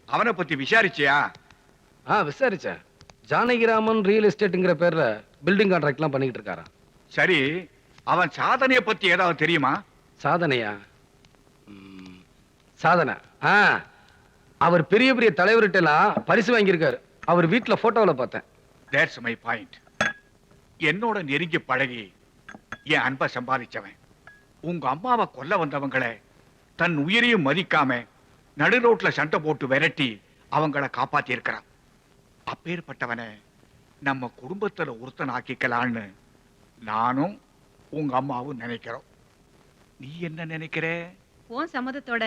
அவனை பத்தி விசாரிச்சியா? விசாரிச்சேன். ஜானகிராமன் ரியல் எஸ்டேட்டுங்கிற பேர்ல பில்டிங் கான்ட்ராக்ட்லாம் பண்ணிக்கிட்டு இருக்காராம். சரி, அவன் சாதனையை பத்தி ஏதாவது தெரியுமா? சாதனையா? சாதனை அவர் பெரிய பெரிய தலைவர்கிட்ட எல்லாம் பரிசு வாங்கியிருக்காரு. அவர் வீட்டுல போட்டோல பார்த்தேன். That's my point. என்னோட நெருங்கி பழகி என் அன்பை சம்பாதிச்சவன். உங்க அம்மாவை கொல்ல வந்தவங்களை தன் உயிரையும் மதிக்காம நடு ரோட்ல சண்டை போட்டு விரட்டி அவங்கள காப்பாத்தி இருக்கிறான். அப்பேற்பட்டவனை நம்ம குடும்பத்துல ஒருத்தன் ஆக்கிக்கலான்னு நானும் உங்க அம்மாவும் நினைக்கிறோம். நீ என்ன நினைக்கிற? உன் சம்மதத்தோட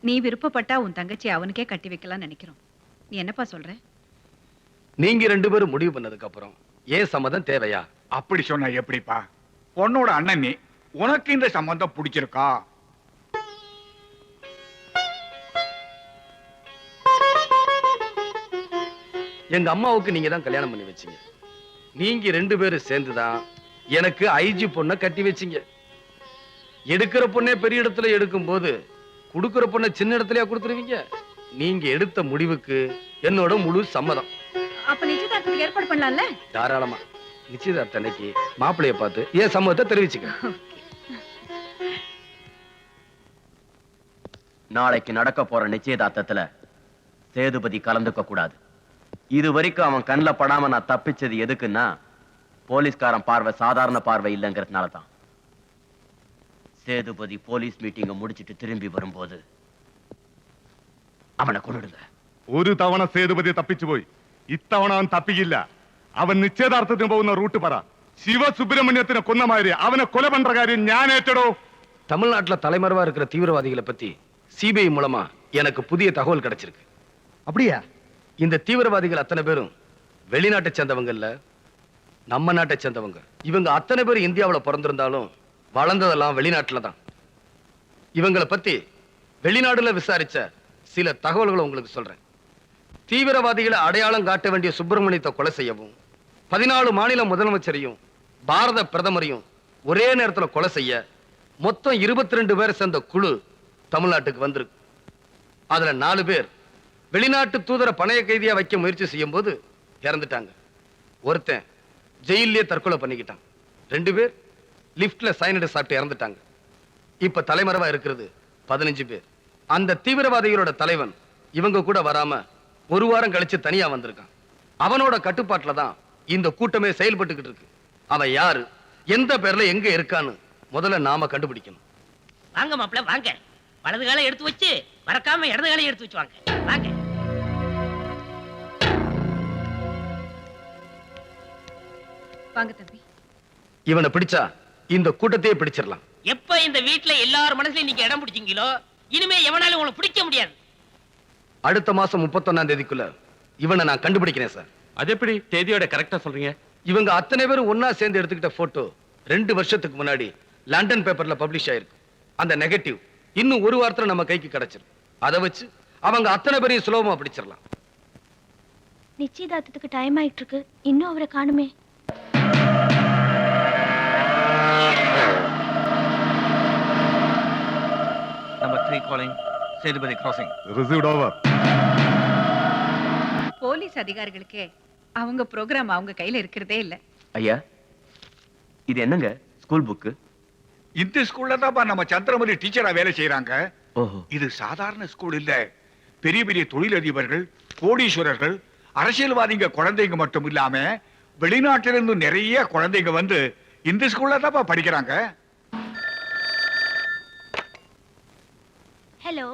நீ விருப்பப்பட்டா உன் தங்கச்சி அவனுக்கே கட்டி வைக்கலாம்னு நினைக்கிறோம். நீ என்னப்பா சொல்ற? நீங்க 2 பேரும் முடிவு பண்ணதுக்கு அப்புறம் ஏன் சம்மதம் தேவையா? அப்படி சொன்ன எப்படிப்பா? பொண்ணோட அண்ணன் நீ, உனக்கு இந்த சம்பந்தம் பிடிச்சிருக்கா? எங்க அம்மாவுக்கு நீங்க தான் கல்யாணம் பண்ணி வச்சீங்க. நீங்க 2 பேரும் சேர்ந்துதான் எனக்கு ஐஜி பொண்ணை கட்டி வச்சீங்க. எடுக்கிற பொண்ணே பெரிய இடத்துல எடுக்கும் போது கொடுக்கிற பொண்ணை சின்ன இடத்துலயா கொடுத்துருவீங்க? நீங்க எடுத்த முடிவுக்கு என்னோட முழு சம்மதம். அப்ப நிச்சயதார்த்தத்துக்கு ஏற்பாடு பண்ணலாம்ல? தாராளமா. நிச்சயதார்த்த அன்னைக்கு மாப்பிள்ளைய பார்த்து ஏன் சம்மதத்தை தெரிவிச்சுக்க. நாளைக்கு நடக்க போற நிச்சயதார்த்தத்துல சேதுபதி கலந்துக்க கூடாது. இது வரைக்கும் அவன் கண்ணில் படாம நான் தப்பிச்சது எதுக்குன்னா, போலீஸ்காரன் பார்வை சாதாரண பார்வை இல்லைங்கிறதுனால தான். சேதுபதி போலீஸ் மீட்டிங்கை முடிச்சிட்டு திரும்பி வரும்போது அவனை கொன்னுடுங்க. ഒരു തവണ സേതുപതി തപ്പിച്ചു പോയി. ഇത്തവണ അവൻ തപ്പിക്കില്ല. അവൻ നിശ്ചയദാർത്ഥത്തിന് പോകുന്ന റൂട്ട് പറ. ശിവസുബ്രഹ്മണ്യത്തിനെ കൊന്ന മാതിരി അവനെ കൊല പண்ற കാര്യം ഞാൻ ഏറ്റെടോ. தமிழ்நாட்டுல தலைமறைவா இருக்கிற தீவிரவாதிகளை பத்தி சிபிஐ மூலமா எனக்கு புதிய தகவல் கிடைச்சிருக்கு. அப்படியா? இந்த தீவிரவாதிகள் அத்தனை பேரும் வெளிநாட்டை சேர்ந்தவங்க இல்ல, நம்ம நாட்டை சேர்ந்தவங்க. இவங்க அத்தனை பேர் இந்தியாவுல பிறந்திருந்தாலும் வளர்ந்ததெல்லாம் வெளிநாட்டுல தான். இவங்களை பத்தி வெளிநாடுல விசாரிச்ச சில தகவல்களை உங்களுக்கு சொல்றேன். தீவிரவாதிகளை அடையாளம் காட்ட வேண்டிய சுப்பிரமணியத்தை கொலை செய்யவும், 14 மாநில முதலமைச்சரையும் பாரத பிரதமரையும் ஒரே நேரத்துல கொலை செய்ய மொத்தம் 22 பேர் சேர்ந்த குழு தமிழ்நாட்டுக்கு வந்திருக்கு. அதுல 4 பேர் வெளிநாட்டு தூதர பணைய கைதியா வைக்க முயற்சி செய்யும் போது இறந்துட்டாங்க. ஒருத்தன் ஜெயிலே தற்கொலை பண்ணிக்கிட்டான். 2 பேர் லிப்ட்ல சைனடை சாப்பிட்டு இறந்துட்டாங்க. இப்ப தலைமறைவா இருக்கிறது 15 பேர். அந்த தீவிரவாதிகளோட தலைவன் இவங்க கூட வராம 1 வாரம் கழிச்சு தனியா வந்திருக்கான். அவனோட கட்டுப்பாட்டுல தான் இந்த கூட்டமே செயல்பட்டுக்கிட்டு இருக்கு. அவன் யாரு, எந்த பேர்ல எங்க இருக்கான்னு முதல்ல நாம கண்டுபிடிக்கணும். வாங்க மாப்பிள்ள வாங்க. வலது காலை எடுத்து வச்சு மறக்காம இடது காலை எடுத்து வச்சு வாங்க. வாங்க. வாங்க தம்பி. இவனை பிடிச்சா இந்த கூட்டத்தையே பிடிச்சிடலாம். எப்ப இந்த வீட்டுல எல்லார் மனசுலயும் நீங்க இடம் பிடிச்சீங்களோ இனிமே எவனாலும் உங்களை பிடிக்க முடியாது. அடுத்த மாசம் 31ஆம் தேதிக்குள்ள இவனை நான் கண்டுபிடிக்கிறேன் சார். அது எப்படி தேதியோட கரெக்டா சொல்றீங்க? இவங்க அத்தனை பேரும் ஒன்னா சேர்ந்து எடுத்துக்கிட்ட போட்டோ 2 வருஷத்துக்கு முன்னாடி லண்டன் பேப்பர்ல பப்ளிஷ் ஆயிருக்கு. அந்த நெகட்டிவ் இன்னும் 1 வாரத்துல நம்ம கைக்கு கிடைச்சிரும். அதை வச்சு அவங்க அத்தனை பேரையும் சுலபமா பிடிச்சிடலாம். நிச்சயதார்த்தத்துக்கு டைம் ஆயிட்டு இருக்கு, இன்னும் அவரை காணுமே. Number 3 calling Sethupathi crossing. Received over. Police அதிகாரிகளுக்கே அவங்க ப்ரோக்ராம் அவங்க கையில இருக்கிறதே இல்ல. ஐயா, இது என்னங்க ஸ்கூல் புக்கு? இந்த ஸ்கூல்ல தான் நம்ம சந்திரமதி டீச்சரா வேலை செய்யறாங்க. ஓஹோ. இது சாதாரண ஸ்கூல் இல்ல. பெரிய பெரிய தொழிலதிபர்கள், கோடீஸ்வரர்கள், அரசியல்வாதிங்க குழந்தைங்க மட்டும் இல்லாம வெளிநாட்டிலிருந்து நிறைய குழந்தைங்க வந்து இந்த ஸ்கூல்ல தான் படிக்கிறாங்க. ஹலோ.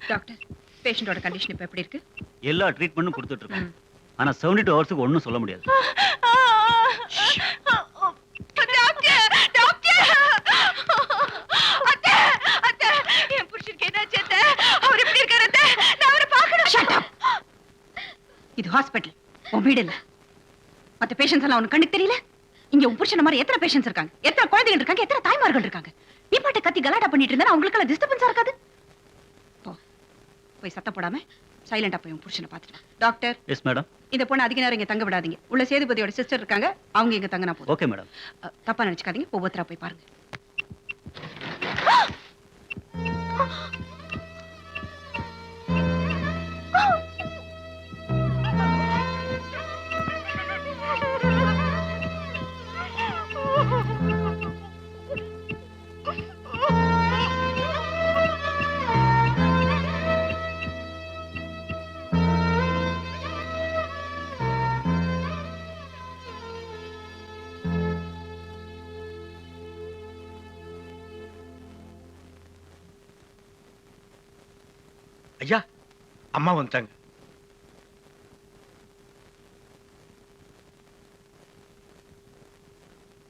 டாக்டர், பேஷண்டோட கண்டிஷன் இப்ப எப்படி இருக்கு? எல்லா ட்ரீட்மெண்ட்டும் கொடுத்துட்டு இருக்கோம். ஆனா 72 ஹவர்ஸ்க்கு ஒண்ணும் சொல்ல முடியாது. இது ஹாஸ்பிடல், உன் வீடு இல்ல. மத்த பேஷண்ட்ஸ் எல்லாம் உனக்கு கண்ணுக்கு தெரியல? இங்க உன் புருஷன மாதிரி எத்தனை பேஷண்ட்ஸ் இருக்காங்க, எத்தனை குழந்தைகள் இருக்காங்க, எத்தனை தாய்மார்கள் இருக்காங்க. நீ பாட்டு கத்தி கலாட்டா பண்ணிட்டு இருந்தா அவங்களுக்கு எல்லாம் டிஸ்டர்பன்ஸா இருக்காது? போய் சத்தம் போடாம சைலண்டா போய் உன் புருஷனை பாத்துட்டு. டாக்டர். Yes madam. இந்த பொண்ணு அதிக நேரம் இங்க தங்க விடாதீங்க. உள்ள சேதுபதியோட சிஸ்டர் இருக்காங்க, அவங்க இங்க தங்கினா போதும். Okay madam. தப்பா நினைச்சுக்காதீங்க, ஒவ்வொருத்தரா போய் பாருங்க. ஐயா அம்மா வந்துட்டாங்க.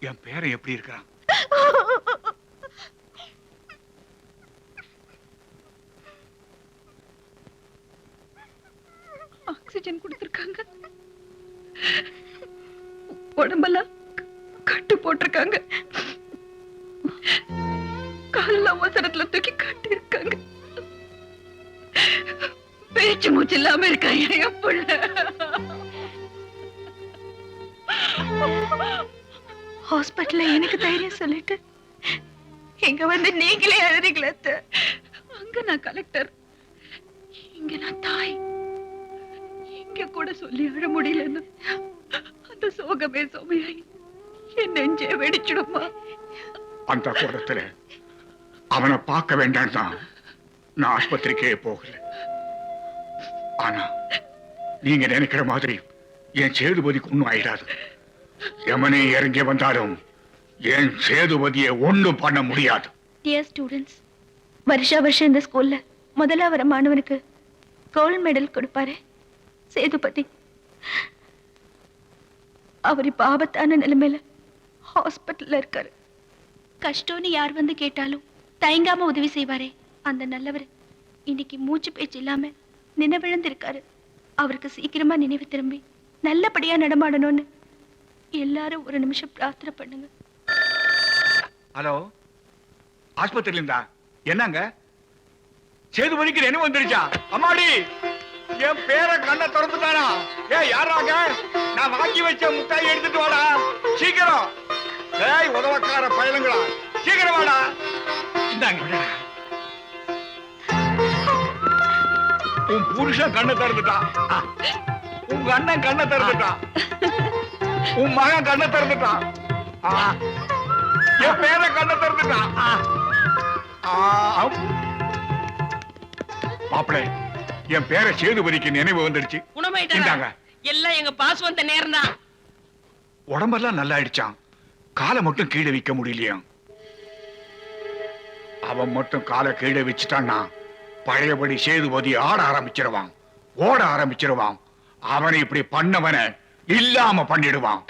என் பேரை எப்படி இருக்கிறான்? ஆக்சிஜன் கொடுத்திருக்காங்க, உடம்பெல்லாம் கட்டு போட்டிருக்காங்க, காலெல்லாம் அவசரத்துல தூக்கி கட்டி இருக்காங்க, பேச்சு மூச்சு இல்லாம இருக்காங்க என் புள்ள. ஹாஸ்பிட்டல்ல எனக்கு தைரியம் சொல்லிட்டு இங்க வந்து நீங்களே அழுறீங்களே அத்தை. அங்க நான் கலெக்டர், இங்க நான் தாய். இங்க கூட சொல்லி அழ முடியலன்னு அந்த சோகமே சோமையாய் என் நெஞ்சே வெடிச்சிடுமா. அந்த கூடத்துல அவனை பார்க்க வேண்டாம் தான் நான் ஆஸ்பத்திரிக்கே போகல. ஆனா நீங்க நினைக்கிற மாதிரி என் சேதுபதிக்கு ஒண்ணும் ஆயிடாது. யமனே இறங்கி வந்தாலும் என் சேதுபதியை ஒண்ணும் பண்ண முடியாது. டியர் ஸ்டூடெண்ட்ஸ், வருஷா வருஷம் இந்த ஸ்கூல்ல முதல்ல வர மாணவனுக்கு கோல்ட் மெடல் கொடுப்பாரு சேதுபதி. அவர் இப்ப ஆபத்தான நிலைமையில ஹாஸ்பிட்டல்ல இருக்காரு. கஷ்டம்னு யார் வந்து கேட்டாலும் தயங்காம உதவி செய்வாரே அந்த நல்லவர் இன்னைக்கு மூச்சு பேச்சு இல்லாம நினைவிழந்திருக்காரு. அவருக்கு சீக்கிரமா நினைவு திரும்பி நல்லபடியா நடமாடணும்னு எல்லாரும் ஒரு நிமிஷம் பிரார்த்தனை பண்ணுங்க. ஹலோ, ஆஸ்பத்திரியில இருந்தா என்னங்க? சேதுபதிக்கு நினைவு வந்துருச்சா? அம்மாடி, என் பேரை கண்ணை திறந்துட்டானா? யாராங்க? நான் வாங்கி வச்ச முட்டாய் எடுத்துட்டு வாடா சீக்கிரம். ஏய் உதவக்கார பயலுங்களா, சீக்கிரம் வாடா. இந்தாங்க. உன் புருஷன் கண்ணை திறந்துட்டான், உங்க அண்ணன் கண்ணை திறந்துட்டான், உன் மகன் கண்ணை திறந்துட்டான், என் பேரை கண்ணை திறந்துட்டான். மாப்பிள்ளை, என் பேரை சேதுபதிக்கு நினைவு வந்துடுச்சு. குணமாயிட்டாங்க. எல்லாம் எங்க பாஸ் வந்த நேரம் தான். உடம்பெல்லாம் நல்லா ஆயிடுச்சான், காலை மட்டும் கீழே வைக்க முடியலையா? அவன் மட்டும் காலை கீழே வச்சுட்டான்னா பழையபடி சேதுபதி ஆட ஆரம்பிச்சிருவான், ஓட ஆரம்பிச்சிருவான். அவனை இப்படி பண்ணவனை இல்லாம பண்ணிடுவான்.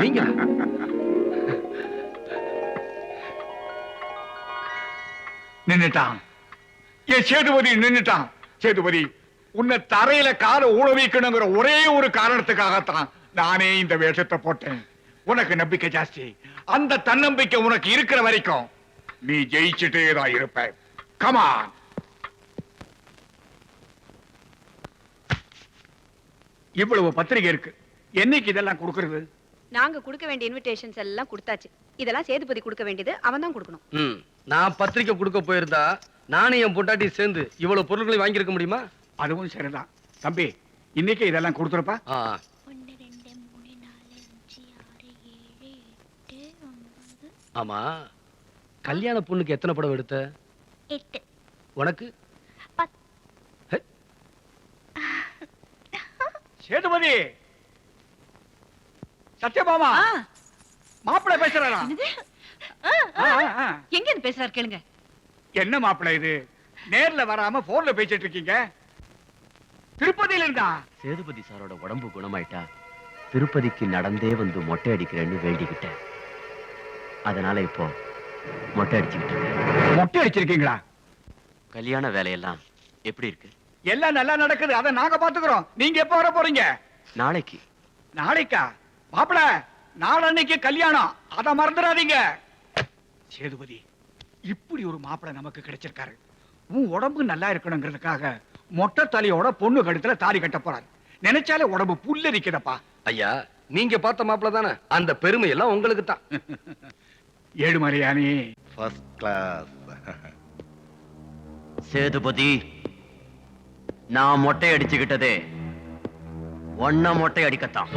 நீங்க நின்னுட்டான், என் சேதுபதி நின்னுட்டான். சேதுபதி, உன்னை தரையில காலை ஊழ வைக்கணுங்கிற ஒரே ஒரு காரணத்துக்காகத்தான் நானே இந்த வேஷத்தை போட்டேன். உனக்கு நம்பிக்கை ஜாஸ்தி. அந்த தன்னம்பிக்கை உனக்கு இருக்கிற வரைக்கும் நீ ஜெயிச்சுட்டே தான் இருப்ப. கமான். இவ்வளவு பத்திரிகை இருக்கு, என்னைக்கு இதெல்லாம் கொடுக்கறது? நாங்க கொடுக்க வேண்டிய இன்விடேஷன்ஸ் எல்லாம் கொடுத்தாச்சு. இதெல்லாம் சேதுபதி கொடுக்க வேண்டியது அவன் தான் கொடுக்கணும். நான் பத்திரிக்கை கொடுக்க போயிருந்தா நானும் என் பொண்டாட்டி சேர்ந்து இவ்வளவு பொருட்களை வாங்கியிருக்க முடியுமா? அதுவும் சரிதான் தம்பி, இன்னைக்கு இதெல்லாம் கொடுத்துருப்பா. ஆமா, கல்யாண பொண்ணுக்கு எத்தனை படம் எடுத்த? 8. உனக்கு? சேதுபதி, சத்யபாமா, மாப்பிள்ளை பேசுறாரா? எங்க இருந்து பேசுறாரு கேளுங்க. என்ன மாப்பிள்ளை இது, நேர்ல வராம போன்ல பேசிட்டு இருக்கீங்க? திருப்பதியில இருந்தா? சேதுபதி சாரோட உடம்பு குணமாயிட்டா திருப்பதிக்கு நடந்தே வந்து மொட்டை அடிக்கிறேன்னு வேண்டிக்கிட்டேன். அதனால இப்போ மொட்டை அடிச்சுக்கிட்டு இருக்கேன். மொட்டை அடிச்சிருக்கீங்களா? கல்யாண வேலையெல்லாம் எப்படி இருக்கு? எல்லாம் நல்லா நடக்குது, அதை நாங்க பாத்துக்கிறோம். நீங்க எப்ப வர போறீங்க? நாளைக்கு. நாளைக்கா? மாப்பிள, நாளன்னைக்கு கல்யாணம், அத மறந்துடாதீங்க. சேதுபதி, இப்படி ஒரு மாப்பிள நமக்கு கிடைச்சிருக்காரு. உன் உடம்பு நல்லா இருக்கணுங்கிறதுக்காக மொட்டை தலையோட பொண்ணு கழுத்துல தாலி கட்ட போறாரு. நினைச்சாலே உடம்பு புல்லரிக்குதப்பா. ஐயா, நீங்க பார்த்த மாப்பிள்ள தானே, அந்த பெருமை எல்லாம் உங்களுக்கு தான். ஏழுமலையானி ஃபர்ஸ்ட் கிளாஸ். சேதுபதி, நான் மொட்டை அடிச்சுக்கிட்டதே ஒன்ன மொட்டை அடிக்கத்தான்.